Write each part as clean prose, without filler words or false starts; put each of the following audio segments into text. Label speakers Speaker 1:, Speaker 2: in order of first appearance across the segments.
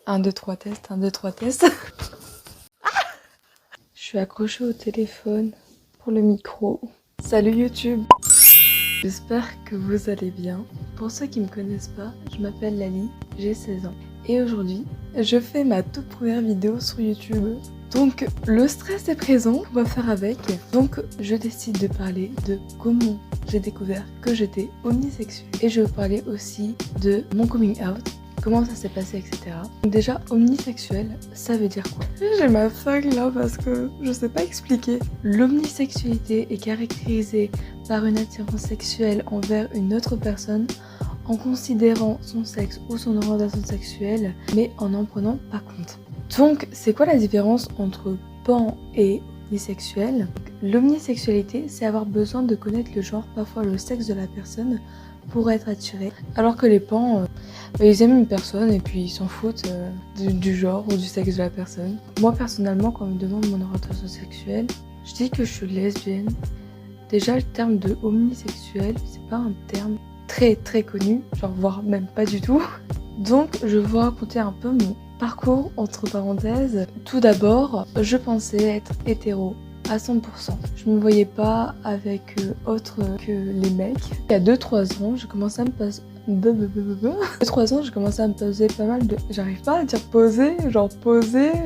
Speaker 1: 1, 2, 3 tests, 1, 2, 3 tests. Je suis accrochée au téléphone pour le micro. Salut YouTube. J'espère que vous allez bien. Pour ceux qui ne me connaissent pas, je m'appelle Lali, j'ai 16 ans. Et aujourd'hui, je fais ma toute première vidéo sur YouTube. Donc le stress est présent, on va faire avec. Donc je décide de parler de comment j'ai découvert que j'étais omnisexuelle. Et je vais parler aussi de mon coming out, comment ça s'est passé, etc. Donc déjà, omnisexuel, ça veut dire quoi? J'ai ma feuille là parce que je sais pas expliquer. L'omnisexualité est caractérisée par une attirance sexuelle envers une autre personne en considérant son sexe ou son orientation sexuelle, mais en n'en prenant pas compte. Donc, c'est quoi la différence entre pan et omnisexuel? L'omnisexualité, c'est avoir besoin de connaître le genre, parfois le sexe de la personne, pour être attiré. Alors que les pans, ils aiment une personne et puis ils s'en foutent du genre ou du sexe de la personne. Moi, personnellement, quand on me demande mon orientation sexuelle, je dis que je suis lesbienne. Déjà, le terme de omnisexuel, c'est pas un terme très connu, genre voire même pas du tout. Donc, je vais vous raconter un peu mon parcours entre parenthèses. Tout d'abord, je pensais être hétéro à 100%. Je me voyais pas avec autre que les mecs. Il y a 2-3 ans, j'ai commencé à me passer... 2-3 ans, j'ai commencé à me poser pas mal de... J'arrive pas à dire poser,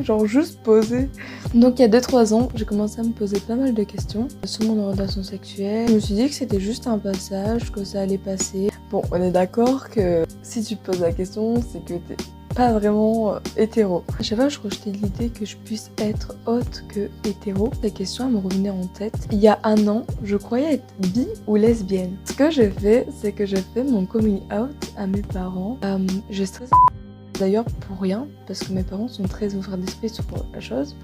Speaker 1: genre juste poser. Donc il y a 2-3 ans, j'ai commencé à me poser pas mal de questions sur mon orientation sexuelle. Je me suis dit que c'était juste un passage, que ça allait passer. Bon, on est d'accord que si tu te poses la question, c'est que t'es pas vraiment hétéro. À chaque fois, je rejetais l'idée que je puisse être autre que hétéro. La question, elle me revenait en tête. Il y a 1 an, je croyais être bi ou lesbienne. Ce que j'ai fait, c'est que j'ai fait mon coming out à mes parents. Je stressais d'ailleurs pour rien, parce que mes parents sont très ouverts d'esprit sur la chose.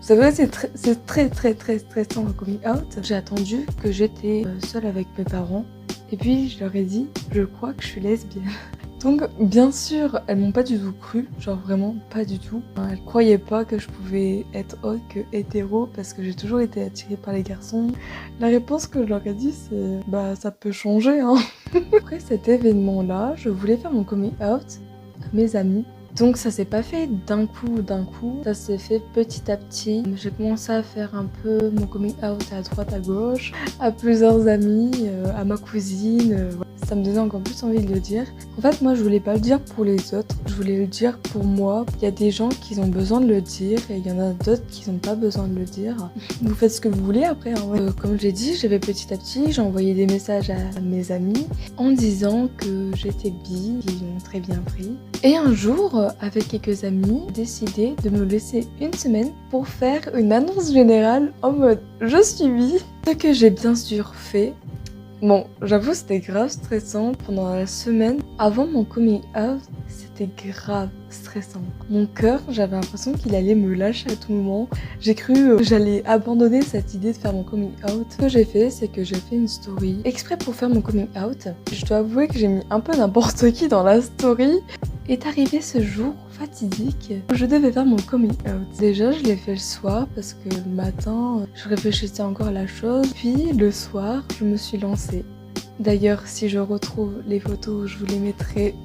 Speaker 1: C'est vrai, c'est très stressant le coming out. J'ai attendu que j'étais seule avec mes parents. Et puis, je leur ai dit, je crois que je suis lesbienne. Donc, bien sûr, elles m'ont pas du tout cru, genre vraiment pas du tout. Elles croyaient pas que je pouvais être autre que hétéro parce que j'ai toujours été attirée par les garçons. La réponse que je leur ai dit, c'est bah ça peut changer, hein. Après cet événement-là, je voulais faire mon coming out à mes amis. Donc ça s'est pas fait d'un coup, ça s'est fait petit à petit. J'ai commencé à faire un peu mon coming out à droite, à gauche, à plusieurs amis, à ma cousine. Ça me donnait encore plus envie de le dire. En fait, moi, je voulais pas le dire pour les autres, je voulais le dire pour moi. Il y a des gens qui ont besoin de le dire et il y en a d'autres qui n'ont pas besoin de le dire. Vous faites ce que vous voulez après. Hein. Comme j'ai dit, j'avais petit à petit, j'ai envoyé des messages à mes amis en disant que j'étais bi, ils l'ont très bien pris. Et un jour, avec quelques amis, j'ai décidé de me laisser 1 semaine pour faire une annonce générale en mode « je suis bi ». Ce que j'ai bien sûr fait. Bon, j'avoue, c'était grave stressant pendant la semaine. Avant mon coming out, c'était grave stressant. Mon cœur, j'avais l'impression qu'il allait me lâcher à tout moment. J'ai cru que j'allais abandonner cette idée de faire mon coming out. Ce que j'ai fait, c'est que j'ai fait une story exprès pour faire mon coming out. Je dois avouer que j'ai mis un peu n'importe qui dans la story. Est arrivé ce jour fatidique où je devais faire mon coming out. Déjà, je l'ai fait le soir parce que le matin, je réfléchissais encore à la chose. Puis le soir, je me suis lancée. D'ailleurs, si je retrouve les photos, je vous les mettrai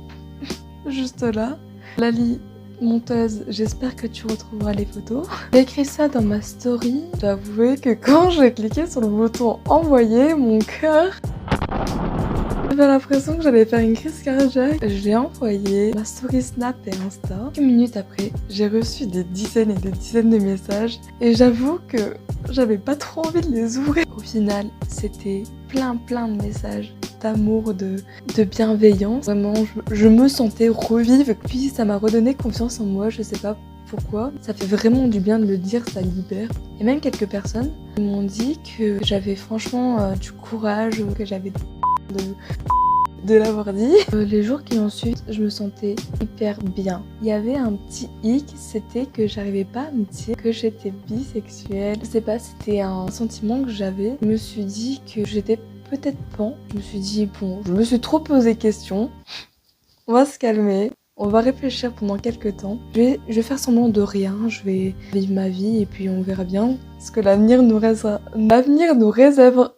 Speaker 1: juste là. Lali, monteuse, j'espère que tu retrouveras les photos. J'ai écrit ça dans ma story. Je dois avouer que quand j'ai cliqué sur le bouton envoyer, mon cœur... J'avais l'impression que j'allais faire une crise cardiaque. Je l'ai envoyé, ma story Snap et Insta. Quelques minutes après, j'ai reçu des dizaines et des dizaines de messages. Et j'avoue que j'avais pas trop envie de les ouvrir. Au final, c'était plein de messages d'amour, de bienveillance. Vraiment, je me sentais revivre. Puis ça m'a redonné confiance en moi, je sais pas pourquoi. Ça fait vraiment du bien de le dire, ça libère. Et même quelques personnes m'ont dit que j'avais franchement du courage, que j'avais de l'avoir dit. Les jours qui ont suivi, je me sentais hyper bien. Il y avait un petit hic, c'était que j'arrivais pas à me dire que j'étais bisexuelle. Je sais pas, c'était un sentiment que j'avais. Je me suis dit que j'étais peut-être pan. Je me suis dit, bon, je me suis trop posé question. On va se calmer. On va réfléchir pendant quelques temps. Je vais faire semblant de rien. Je vais vivre ma vie et puis on verra bien ce que l'avenir nous réserve.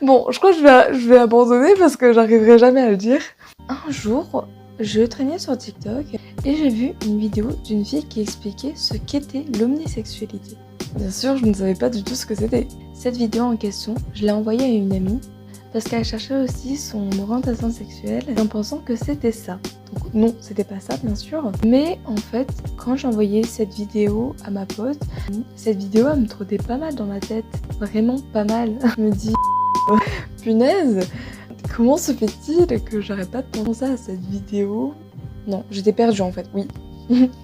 Speaker 1: Bon, je crois que je vais abandonner parce que j'arriverai jamais à le dire. Un jour, je traînais sur TikTok et j'ai vu une vidéo d'une fille qui expliquait ce qu'était l'omnisexualité. Bien sûr, je ne savais pas du tout ce que c'était. Cette vidéo en question, je l'ai envoyée à une amie parce qu'elle cherchait aussi son orientation sexuelle en pensant que c'était ça. Donc non, c'était pas ça bien sûr. Mais en fait, quand j'ai envoyé cette vidéo à ma pote, cette vidéo elle me trottait pas mal dans la tête. Vraiment pas mal. Je me dis, punaise, comment se fait-il que j'arrête pas de penser à cette vidéo? Non, j'étais perdue en fait, oui.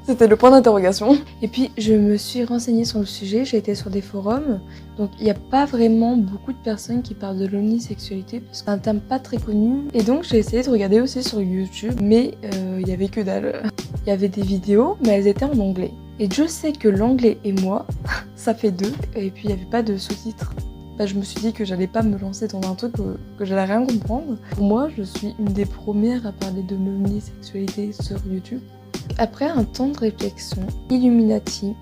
Speaker 1: C'était le point d'interrogation. Et puis je me suis renseignée sur le sujet, j'ai été sur des forums, donc il n'y a pas vraiment beaucoup de personnes qui parlent de l'omnisexualité parce que c'est un terme pas très connu. Et donc j'ai essayé de regarder aussi sur YouTube, mais il y avait que dalle. Il y avait des vidéos, mais elles étaient en anglais. Et Dieu sait que l'anglais et moi, ça fait deux, et puis il n'y avait pas de sous-titres. Je me suis dit que j'allais pas me lancer dans un truc que j'allais rien comprendre. Pour moi, je suis une des premières à parler de l'omnisexualité sur YouTube. Après un temps de réflexion, Illuminati,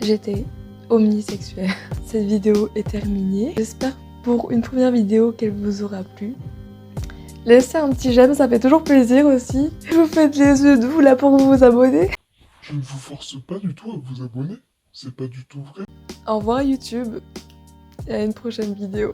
Speaker 1: j'étais omnisexuelle. Cette vidéo est terminée. J'espère pour une première vidéo qu'elle vous aura plu. Laissez un petit j'aime, ça fait toujours plaisir aussi. Vous faites les yeux doux là pour vous abonner.
Speaker 2: Je ne vous force pas du tout à vous abonner. C'est pas du tout vrai.
Speaker 1: Au revoir YouTube et à une prochaine vidéo.